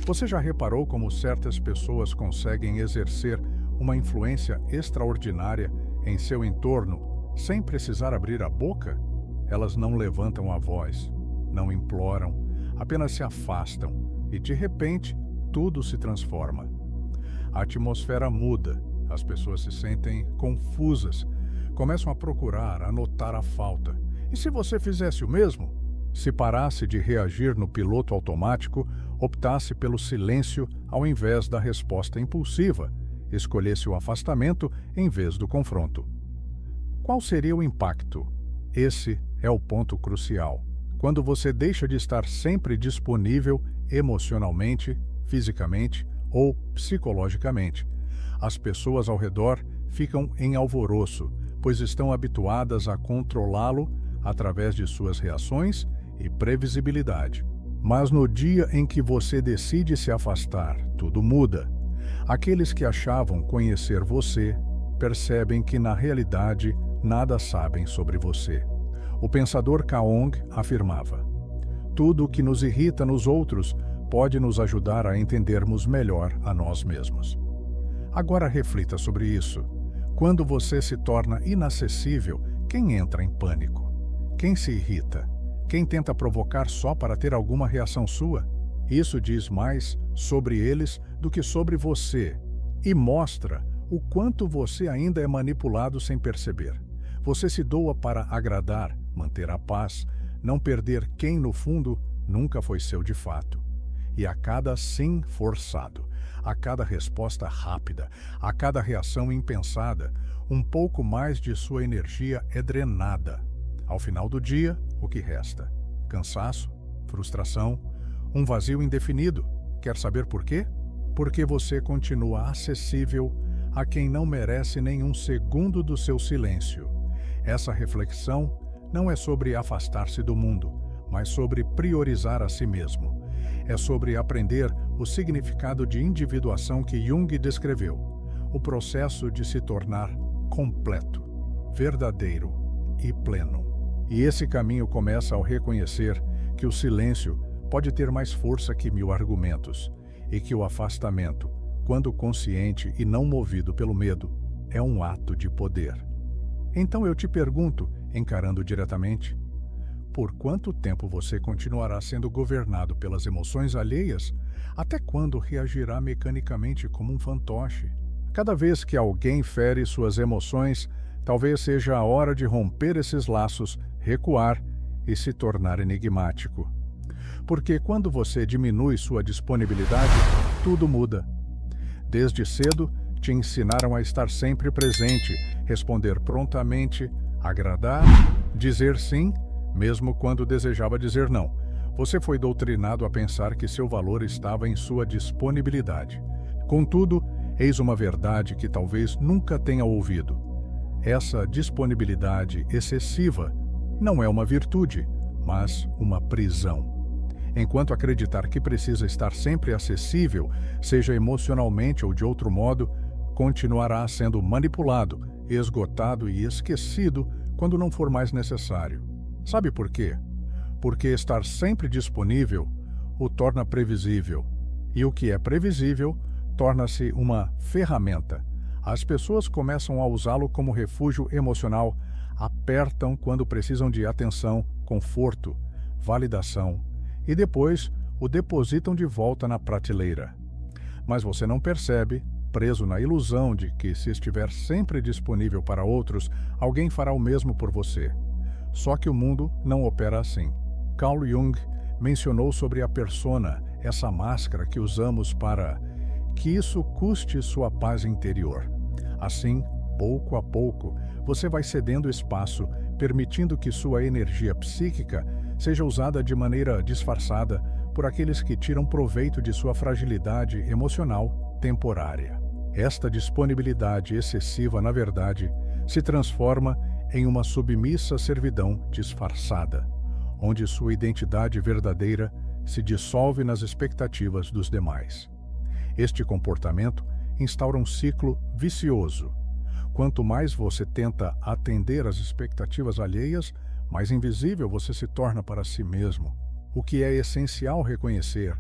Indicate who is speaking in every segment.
Speaker 1: Você já reparou como certas pessoas conseguem exercer uma influência extraordinária em seu entorno sem precisar abrir a boca? Elas não levantam a voz, não imploram, apenas se afastam e, de repente, tudo se transforma. A atmosfera muda, as pessoas se sentem confusas, começam a procurar, a notar a falta. E se você fizesse o mesmo? Se parasse de reagir no piloto automático, optasse pelo silêncio ao invés da resposta impulsiva, escolhesse o afastamento em vez do confronto. Qual seria o impacto? Esse é o ponto crucial. Quando você deixa de estar sempre disponível emocionalmente, fisicamente ou psicologicamente, as pessoas ao redor ficam em alvoroço, pois estão habituadas a controlá-lo através de suas reações e previsibilidade. Mas no dia em que você decide se afastar, tudo muda. Aqueles que achavam conhecer você percebem que, na realidade, nada sabem sobre você. O pensador Kaong afirmava: tudo o que nos irrita nos outros pode nos ajudar a entendermos melhor a nós mesmos. Agora reflita sobre isso. Quando você se torna inacessível, quem entra em pânico? Quem se irrita? Quem tenta provocar só para ter alguma reação sua? Isso diz mais sobre eles do que sobre você e mostra o quanto você ainda é manipulado sem perceber. Você se doa para agradar, manter a paz, não perder quem, no fundo, nunca foi seu de fato. E a cada sim forçado, a cada resposta rápida, a cada reação impensada, um pouco mais de sua energia é drenada. Ao final do dia, o que resta? Cansaço, frustração, um vazio indefinido. Quer saber por quê? Porque você continua acessível a quem não merece nenhum segundo do seu silêncio. Essa reflexão não é sobre afastar-se do mundo, mas sobre priorizar a si mesmo. É sobre aprender o significado de individuação que Jung descreveu, o processo de se tornar completo, verdadeiro e pleno. E esse caminho começa ao reconhecer que o silêncio pode ter mais força que 1000 argumentos e que o afastamento, quando consciente e não movido pelo medo, é um ato de poder. Então eu te pergunto, encarando diretamente, por quanto tempo você continuará sendo governado pelas emoções alheias? Até quando reagirá mecanicamente como um fantoche? Cada vez que alguém fere suas emoções, talvez seja a hora de romper esses laços, recuar e se tornar enigmático. Porque quando você diminui sua disponibilidade, tudo muda. Desde cedo, te ensinaram a estar sempre presente, responder prontamente, agradar, dizer sim, mesmo quando desejava dizer não. Você foi doutrinado a pensar que seu valor estava em sua disponibilidade. Contudo, eis uma verdade que talvez nunca tenha ouvido. Essa disponibilidade excessiva não é uma virtude, mas uma prisão. Enquanto acreditar que precisa estar sempre acessível, seja emocionalmente ou de outro modo, continuará sendo manipulado, esgotado e esquecido quando não for mais necessário. Sabe por quê? Porque estar sempre disponível o torna previsível. E o que é previsível torna-se uma ferramenta. As pessoas começam a usá-lo como refúgio emocional, apertam quando precisam de atenção, conforto, validação e depois o depositam de volta na prateleira. Mas você não percebe, preso na ilusão de que, se estiver sempre disponível para outros, alguém fará o mesmo por você. Só que o mundo não opera assim. Carl Jung mencionou sobre a persona, essa máscara que usamos para que isso custe sua paz interior. Assim, pouco a pouco, você vai cedendo espaço, permitindo que sua energia psíquica seja usada de maneira disfarçada por aqueles que tiram proveito de sua fragilidade emocional temporária. Esta disponibilidade excessiva, na verdade, se transforma em uma submissa servidão disfarçada, onde sua identidade verdadeira se dissolve nas expectativas dos demais. Este comportamento instaura um ciclo vicioso. Quanto mais você tenta atender às expectativas alheias, mais invisível você se torna para si mesmo. O que é essencial reconhecer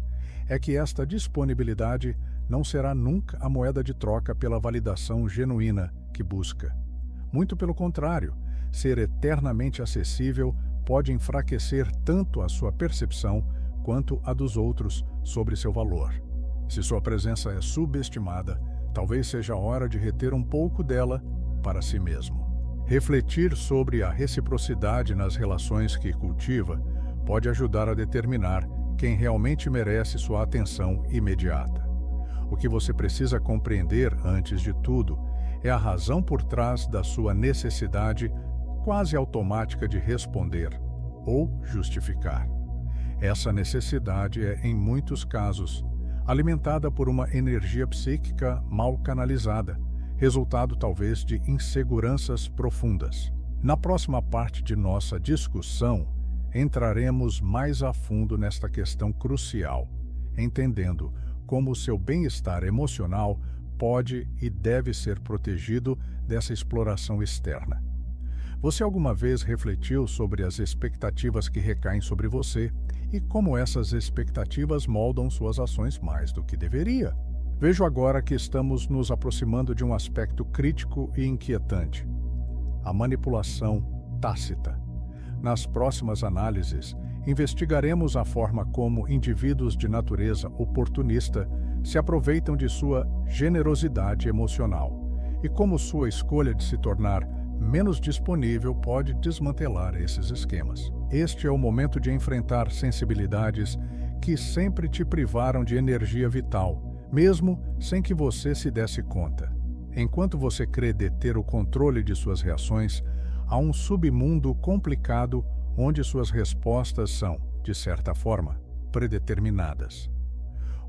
Speaker 1: é que esta disponibilidade não será nunca a moeda de troca pela validação genuína que busca. Muito pelo contrário, ser eternamente acessível pode enfraquecer tanto a sua percepção quanto a dos outros sobre seu valor. Se sua presença é subestimada, talvez seja a hora de reter um pouco dela para si mesmo. Refletir sobre a reciprocidade nas relações que cultiva pode ajudar a determinar quem realmente merece sua atenção imediata. O que você precisa compreender, antes de tudo, é a razão por trás da sua necessidade quase automática de responder ou justificar. Essa necessidade é, em muitos casos, alimentada por uma energia psíquica mal canalizada, resultado talvez de inseguranças profundas. Na próxima parte de nossa discussão, entraremos mais a fundo nesta questão crucial, entendendo como o seu bem-estar emocional pode e deve ser protegido dessa exploração externa. Você alguma vez refletiu sobre as expectativas que recaem sobre você e como essas expectativas moldam suas ações mais do que deveria? Vejo agora que estamos nos aproximando de um aspecto crítico e inquietante: a manipulação tácita. Nas próximas análises, investigaremos a forma como indivíduos de natureza oportunista se aproveitam de sua generosidade emocional e como sua escolha de se tornar menos disponível pode desmantelar esses esquemas. Este é o momento de enfrentar sensibilidades que sempre te privaram de energia vital, mesmo sem que você se desse conta. Enquanto você crê deter o controle de suas reações, há um submundo complicado onde suas respostas são, de certa forma, predeterminadas.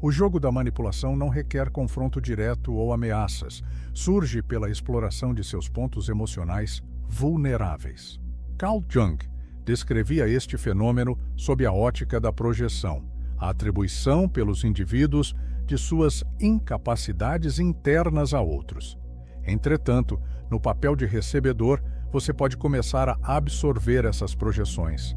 Speaker 1: O jogo da manipulação não requer confronto direto ou ameaças, surge pela exploração de seus pontos emocionais vulneráveis. Carl Jung descrevia este fenômeno sob a ótica da projeção, a atribuição pelos indivíduos de suas incapacidades internas a outros. Entretanto, no papel de recebedor, você pode começar a absorver essas projeções.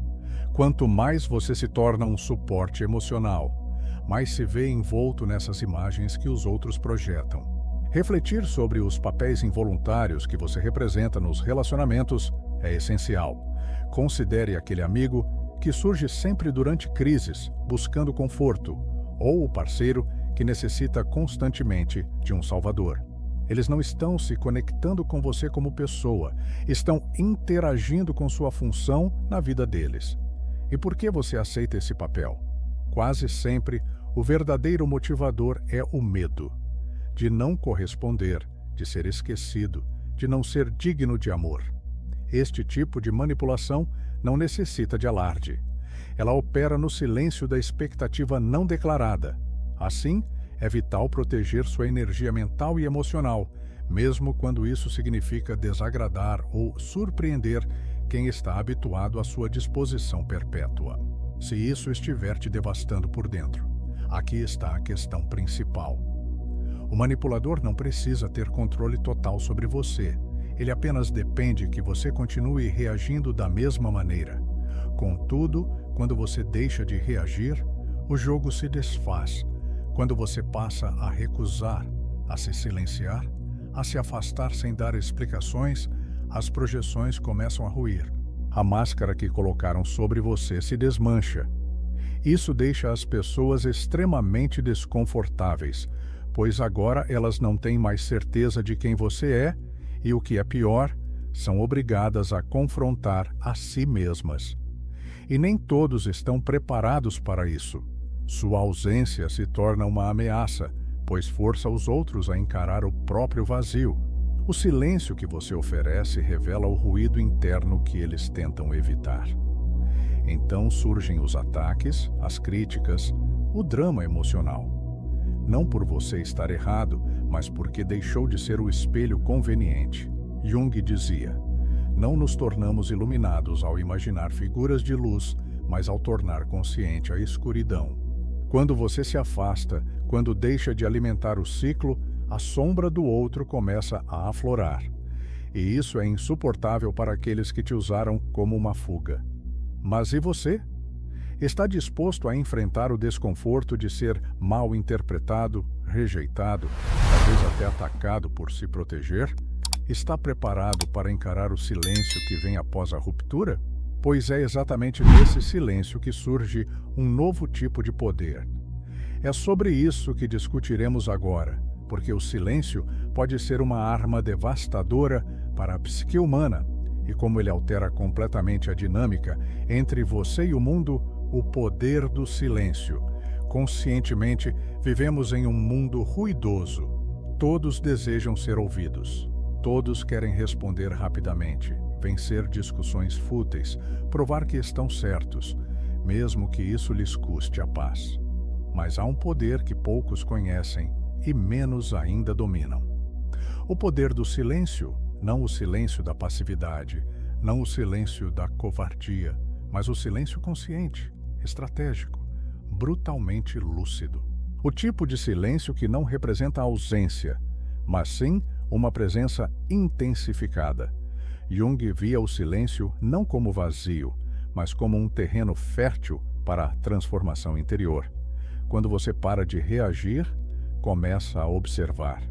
Speaker 1: Quanto mais você se torna um suporte emocional, mais se vê envolto nessas imagens que os outros projetam. Refletir sobre os papéis involuntários que você representa nos relacionamentos é essencial. Considere aquele amigo que surge sempre durante crises, buscando conforto, ou o parceiro que necessita constantemente de um salvador. Eles não estão se conectando com você como pessoa, estão interagindo com sua função na vida deles. E por que você aceita esse papel? Quase sempre, o verdadeiro motivador é o medo de não corresponder, de ser esquecido, de não ser digno de amor. Este tipo de manipulação não necessita de alarde. Ela opera no silêncio da expectativa não declarada. Assim, é vital proteger sua energia mental e emocional, mesmo quando isso significa desagradar ou surpreender quem está habituado à sua disposição perpétua. Se isso estiver te devastando por dentro, aqui está a questão principal. O manipulador não precisa ter controle total sobre você. Ele apenas depende que você continue reagindo da mesma maneira. Contudo, quando você deixa de reagir, o jogo se desfaz. Quando você passa a recusar, a se silenciar, a se afastar sem dar explicações, as projeções começam a ruir. A máscara que colocaram sobre você se desmancha. Isso deixa as pessoas extremamente desconfortáveis, pois agora elas não têm mais certeza de quem você é e, o que é pior, são obrigadas a confrontar a si mesmas. E nem todos estão preparados para isso. Sua ausência se torna uma ameaça, pois força os outros a encarar o próprio vazio. O silêncio que você oferece revela o ruído interno que eles tentam evitar. Então surgem os ataques, as críticas, o drama emocional. Não por você estar errado, mas porque deixou de ser o espelho conveniente. Jung dizia: não nos tornamos iluminados ao imaginar figuras de luz, mas ao tornar consciente a escuridão. Quando você se afasta, quando deixa de alimentar o ciclo, a sombra do outro começa a aflorar. E isso é insuportável para aqueles que te usaram como uma fuga. Mas e você? Está disposto a enfrentar o desconforto de ser mal interpretado, rejeitado, talvez até atacado por se proteger? Está preparado para encarar o silêncio que vem após a ruptura? Pois é exatamente desse silêncio que surge um novo tipo de poder. É sobre isso que discutiremos agora, porque o silêncio pode ser uma arma devastadora para a psique humana, e como ele altera completamente a dinâmica entre você e o mundo, o poder do silêncio. Conscientemente, vivemos em um mundo ruidoso. Todos desejam ser ouvidos. Todos querem responder rapidamente, vencer discussões fúteis, provar que estão certos, mesmo que isso lhes custe a paz. Mas há um poder que poucos conhecem e menos ainda dominam. O poder do silêncio, não o silêncio da passividade, não o silêncio da covardia, mas o silêncio consciente, estratégico, brutalmente lúcido. O tipo de silêncio que não representa ausência, mas sim uma presença intensificada. Jung via o silêncio não como vazio, mas como um terreno fértil para a transformação interior. Quando você para de reagir, começa a observar.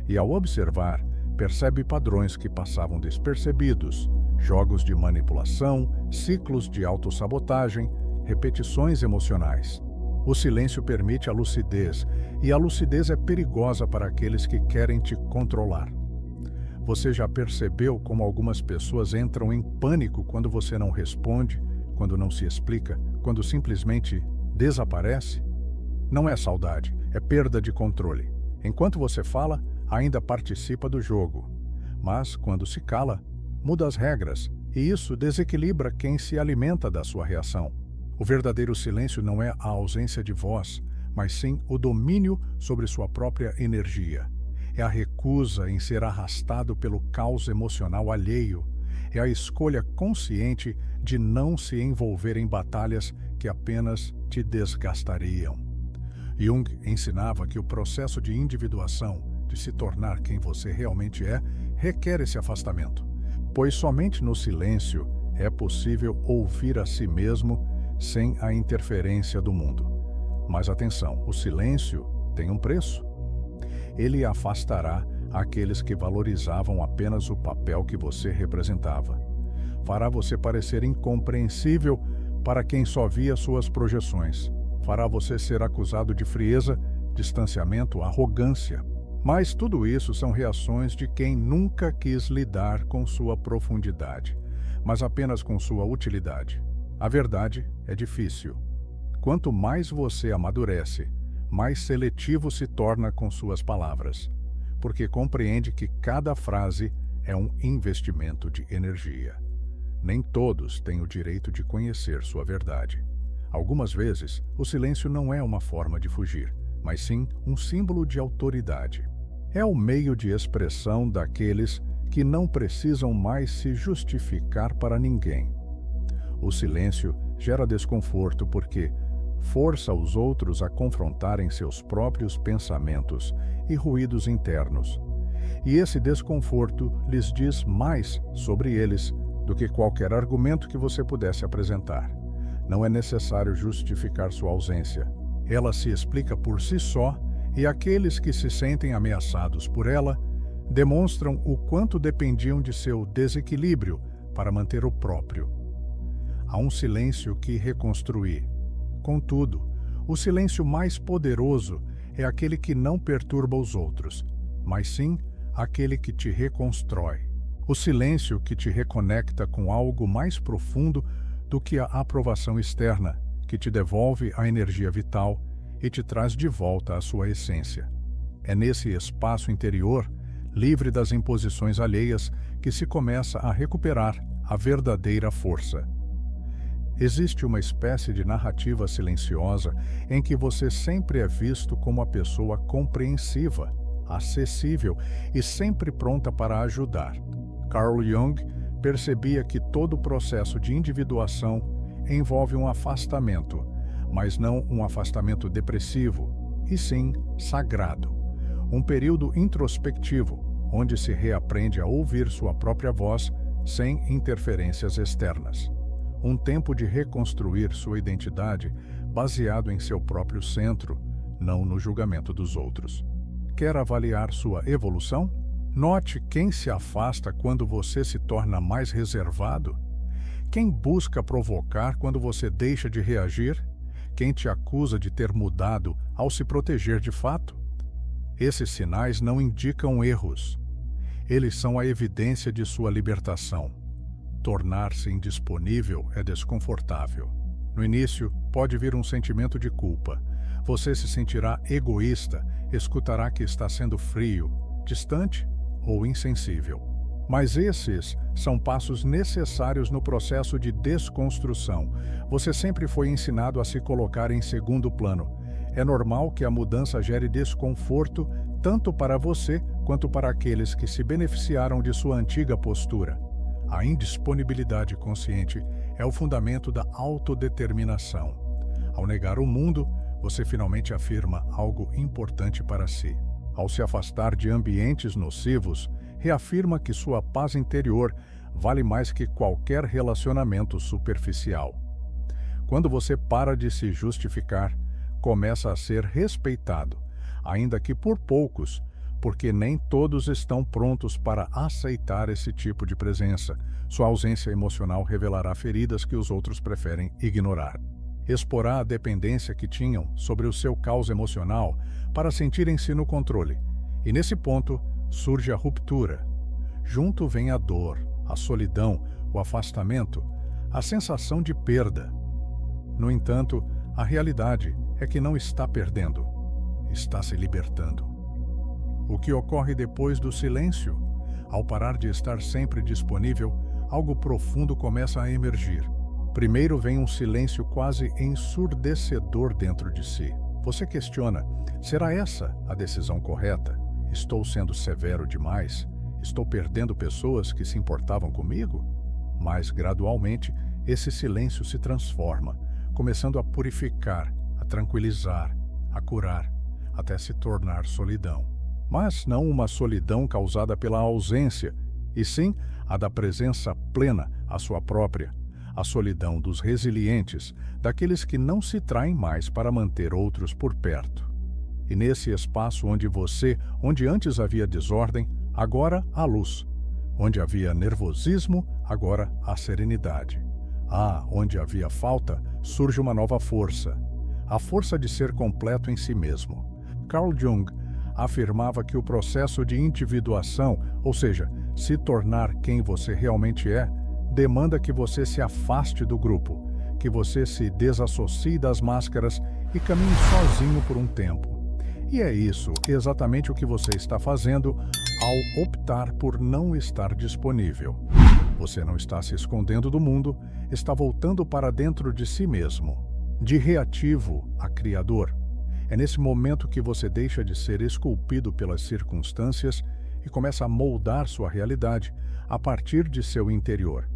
Speaker 1: E ao observar, percebe padrões que passavam despercebidos, jogos de manipulação, ciclos de autossabotagem, repetições emocionais. O silêncio permite a lucidez, e a lucidez é perigosa para aqueles que querem te controlar. Você já percebeu como algumas pessoas entram em pânico quando você não responde, quando não se explica, quando simplesmente desaparece? Não é saudade, é perda de controle. Enquanto você fala, ainda participa do jogo. Mas, quando se cala, muda as regras, e isso desequilibra quem se alimenta da sua reação. O verdadeiro silêncio não é a ausência de voz, mas sim o domínio sobre sua própria energia. É a recusa em ser arrastado pelo caos emocional alheio. É a escolha consciente de não se envolver em batalhas que apenas te desgastariam. Jung ensinava que o processo de individuação, de se tornar quem você realmente é, requer esse afastamento, pois somente no silêncio é possível ouvir a si mesmo sem a interferência do mundo. Mas atenção, o silêncio tem um preço. Ele afastará aqueles que valorizavam apenas o papel que você representava. Fará você parecer incompreensível para quem só via suas projeções. Fará você ser acusado de frieza, distanciamento, arrogância. Mas tudo isso são reações de quem nunca quis lidar com sua profundidade, mas apenas com sua utilidade. A verdade é difícil. Quanto mais você amadurece, mais seletivo se torna com suas palavras, porque compreende que cada frase é um investimento de energia. Nem todos têm o direito de conhecer sua verdade. Algumas vezes, o silêncio não é uma forma de fugir, mas sim um símbolo de autoridade. É o meio de expressão daqueles que não precisam mais se justificar para ninguém. O silêncio gera desconforto porque força os outros a confrontarem seus próprios pensamentos e ruídos internos. E esse desconforto lhes diz mais sobre eles do que qualquer argumento que você pudesse apresentar. Não é necessário justificar sua ausência. Ela se explica por si só, e aqueles que se sentem ameaçados por ela demonstram o quanto dependiam de seu desequilíbrio para manter o próprio. Há um silêncio que reconstruir. Contudo, o silêncio mais poderoso é aquele que não perturba os outros, mas sim aquele que te reconstrói. O silêncio que te reconecta com algo mais profundo do que a aprovação externa, que te devolve a energia vital e te traz de volta à sua essência. É nesse espaço interior, livre das imposições alheias, que se começa a recuperar a verdadeira força. Existe uma espécie de narrativa silenciosa em que você sempre é visto como a pessoa compreensiva, acessível e sempre pronta para ajudar. Carl Jung percebia que todo o processo de individuação envolve um afastamento, mas não um afastamento depressivo, e sim sagrado. Um período introspectivo, onde se reaprende a ouvir sua própria voz sem interferências externas. um tempo de reconstruir sua identidade baseado em seu próprio centro, não no julgamento dos outros. Quer avaliar sua evolução? Note quem se afasta quando você se torna mais reservado. Quem busca provocar quando você deixa de reagir? Quem te acusa de ter mudado ao se proteger de fato? Esses sinais não indicam erros. Eles são a evidência de sua libertação. Tornar-se indisponível é desconfortável. No início, pode vir um sentimento de culpa. Você se sentirá egoísta, escutará que está sendo frio, distante ou insensível. Mas esses são passos necessários no processo de desconstrução. Você sempre foi ensinado a se colocar em segundo plano. É normal que a mudança gere desconforto tanto para você quanto para aqueles que se beneficiaram de sua antiga postura. A indisponibilidade consciente é o fundamento da autodeterminação. Ao negar o mundo, você finalmente afirma algo importante para si. Ao se afastar de ambientes nocivos, reafirma que sua paz interior vale mais que qualquer relacionamento superficial. Quando você para de se justificar, começa a ser respeitado, ainda que por poucos, porque nem todos estão prontos para aceitar esse tipo de presença. Sua ausência emocional revelará feridas que os outros preferem ignorar. Exporá a dependência que tinham sobre o seu caos emocional para sentirem-se no controle. E nesse ponto surge a ruptura. Junto vem a dor, a solidão, o afastamento, a sensação de perda. No entanto, a realidade é que não está perdendo, está se libertando. O que ocorre depois do silêncio? Ao parar de estar sempre disponível, algo profundo começa a emergir. Primeiro vem um silêncio quase ensurdecedor dentro de si. Você questiona: será essa a decisão correta? Estou sendo severo demais? Estou perdendo pessoas que se importavam comigo? Mas, gradualmente, esse silêncio se transforma, começando a purificar, a tranquilizar, a curar, até se tornar solidão. Mas não uma solidão causada pela ausência, e sim a da presença plena, a sua própria, a solidão dos resilientes, daqueles que não se traem mais para manter outros por perto. E nesse espaço onde antes havia desordem, agora há luz. Onde havia nervosismo, agora há serenidade. Onde havia falta, surge uma nova força. A força de ser completo em si mesmo. Carl Jung afirmava que o processo de individuação, ou seja, se tornar quem você realmente é, demanda que você se afaste do grupo, que você se desassocie das máscaras e caminhe sozinho por um tempo. E é isso exatamente o que você está fazendo ao optar por não estar disponível. Você não está se escondendo do mundo, está voltando para dentro de si mesmo, de reativo a criador. É nesse momento que você deixa de ser esculpido pelas circunstâncias e começa a moldar sua realidade a partir de seu interior.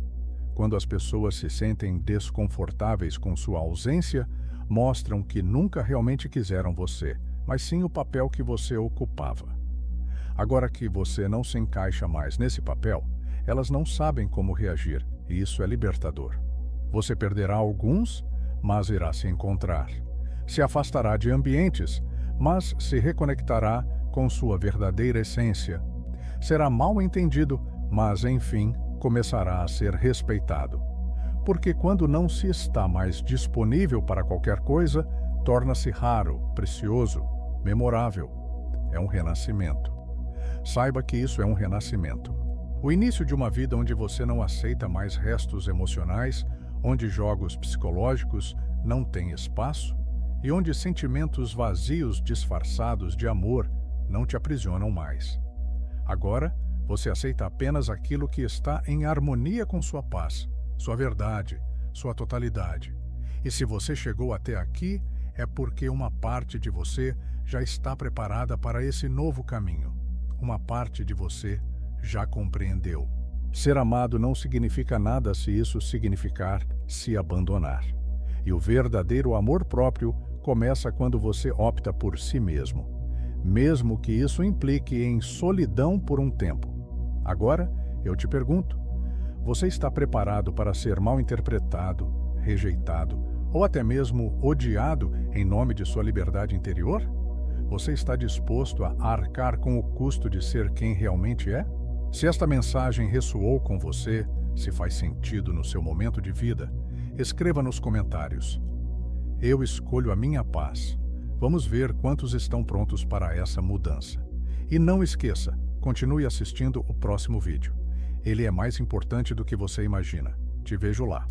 Speaker 1: Quando as pessoas se sentem desconfortáveis com sua ausência, mostram que nunca realmente quiseram você, mas sim o papel que você ocupava. Agora que você não se encaixa mais nesse papel, elas não sabem como reagir, e isso é libertador. Você perderá alguns, mas irá se encontrar. Se afastará de ambientes, mas se reconectará com sua verdadeira essência. Será mal entendido, mas, enfim, começará a ser respeitado. Porque quando não se está mais disponível para qualquer coisa, torna-se raro, precioso, memorável. É um renascimento. Saiba que isso é um renascimento. O início de uma vida onde você não aceita mais restos emocionais, onde jogos psicológicos não têm espaço, e onde sentimentos vazios disfarçados de amor não te aprisionam mais. Agora, você aceita apenas aquilo que está em harmonia com sua paz, sua verdade, sua totalidade. E se você chegou até aqui, é porque uma parte de você já está preparada para esse novo caminho. Uma parte de você já compreendeu. Ser amado não significa nada se isso significar se abandonar. E o verdadeiro amor próprio começa quando você opta por si mesmo, mesmo que isso implique em solidão por um tempo. Agora, eu te pergunto, Você está preparado para ser mal interpretado, rejeitado ou até mesmo odiado em nome de sua liberdade interior? Você está disposto a arcar com o custo de ser quem realmente é? Se esta mensagem ressoou com você, se faz sentido no seu momento de vida, escreva nos comentários. Eu escolho a minha paz. Vamos ver quantos estão prontos para essa mudança. E não esqueça, continue assistindo o próximo vídeo. Ele é mais importante do que você imagina. Te vejo lá.